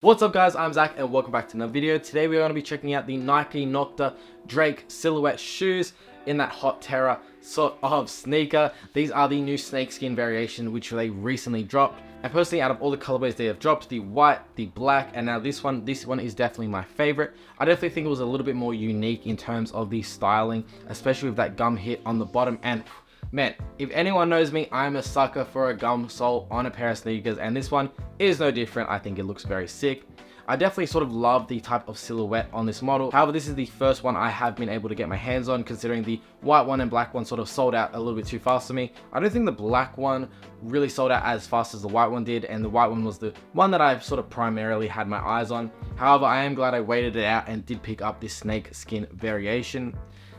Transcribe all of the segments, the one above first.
What's up guys, I'm Zach and welcome back to another video. Today we're going to be checking out the Nike Nocta Drake silhouette shoes in that Hot Terra sort of sneaker. These are the new snakeskin variation which they recently dropped. And personally, out of all the colorways they have dropped, the white, the black, and now this one is definitely my favorite. I definitely think it was a little bit more unique in terms of the styling, especially with that gum hit on the bottom. And man, if anyone knows me, I'm a sucker for a gum sole on a pair of sneakers, and this one is no different. I think it looks very sick. I definitely sort of love the type of silhouette on this model. However, this is the first one I have been able to get my hands on, considering the white one and black one sort of sold out a little bit too fast for me. I don't think the black one really sold out as fast as the white one did, and the white one was the one that I sort of primarily had my eyes on. However, I am glad I waited it out and did pick up this snakeskin variation.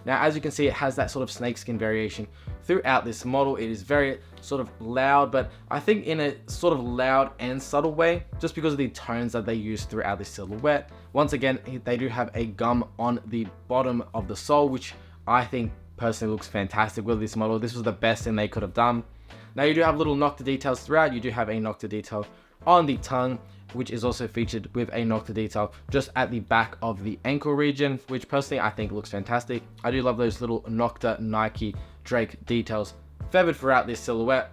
Now, as you can see, it has that sort of snakeskin variation throughout this model. It is very sort of loud, but I think in a sort of loud and subtle way, just because of the tones that they use throughout this silhouette. Once again, they do have a gum on the bottom of the sole, which I think personally looks fantastic with this model. This was the best thing they could have done. Now, you do have little Nocta details throughout. You do have a Nocta detail on the tongue, which is also featured with a Nocta detail just at the back of the ankle region, which personally I think looks fantastic. I do love those little Nocta Nike Drake details feathered throughout this silhouette.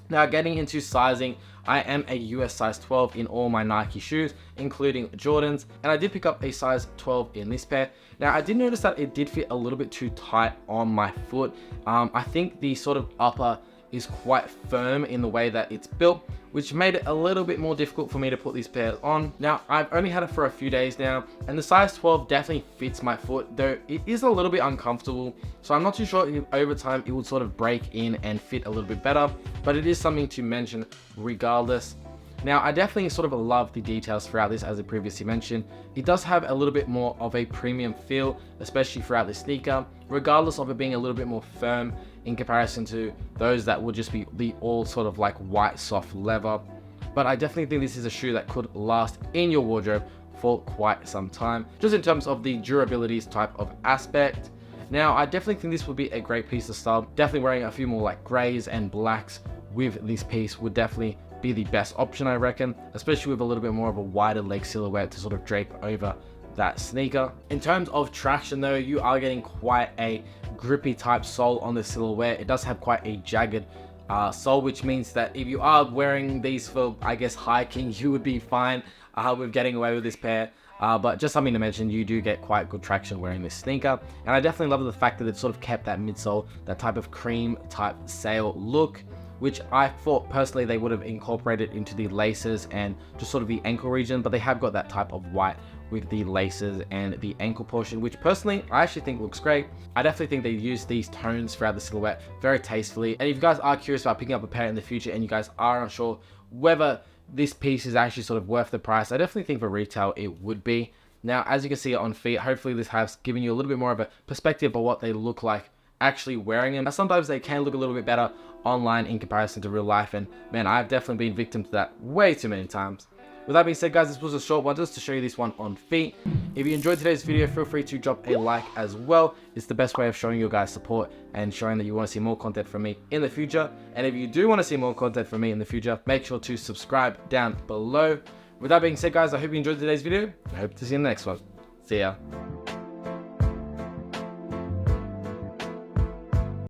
Now, getting into sizing, I am a US size 12 in all my Nike shoes, including Jordans, and I did pick up a size 12 in this pair. Now, I did notice that it did fit a little bit too tight on my foot. I think the sort of upper is quite firm in the way that it's built, which made it a little bit more difficult for me to put these pairs on. Now, I've only had it for a few days now, and the size 12 definitely fits my foot, though it is a little bit uncomfortable. So I'm not too sure if over time it will sort of break in and fit a little bit better, but it is something to mention regardless. Now, I definitely sort of love the details throughout this, as I previously mentioned. It does have a little bit more of a premium feel, especially throughout the sneaker, regardless of it being a little bit more firm in comparison to those that would just be the all sort of like white soft leather. But I definitely think this is a shoe that could last in your wardrobe for quite some time, just in terms of the durabilities type of aspect. Now, I definitely think this would be a great piece of style. Definitely wearing a few more like grays and blacks with this piece would definitely be the best option, I reckon, especially with a little bit more of a wider leg silhouette to sort of drape over that sneaker. In terms of traction though, you are getting quite a grippy type sole on the silhouette. It does have quite a jagged sole, which means that if you are wearing these for, I guess, hiking, you would be fine with getting away with this pair. But just something to mention, you do get quite good traction wearing this sneaker. And I definitely love the fact that they've sort of kept that midsole, that type of cream type sail look, which I thought personally they would have incorporated into the laces and just sort of the ankle region, but they have got that type of white with the laces and the ankle portion, which personally I actually think looks great. I definitely think they use these tones throughout the silhouette very tastefully. And if you guys are curious about picking up a pair in the future and you guys are unsure whether this piece is actually sort of worth the price, I definitely think for retail it would be. Now, as you can see on feet, hopefully this has given you a little bit more of a perspective of what they look like actually wearing them. Now, sometimes they can look a little bit better online in comparison to real life, and man, I've definitely been victim to that way too many times. With that being said, guys, this was a short one just to show you this one on feet. If you enjoyed today's video, feel free to drop a like as well. It's the best way of showing you guys support and showing that you want to see more content from me in the future. And if you do want to see more content from me in the future, make sure to subscribe down below. With that being said, guys, I hope you enjoyed today's video. I hope to see you in the next one. See ya.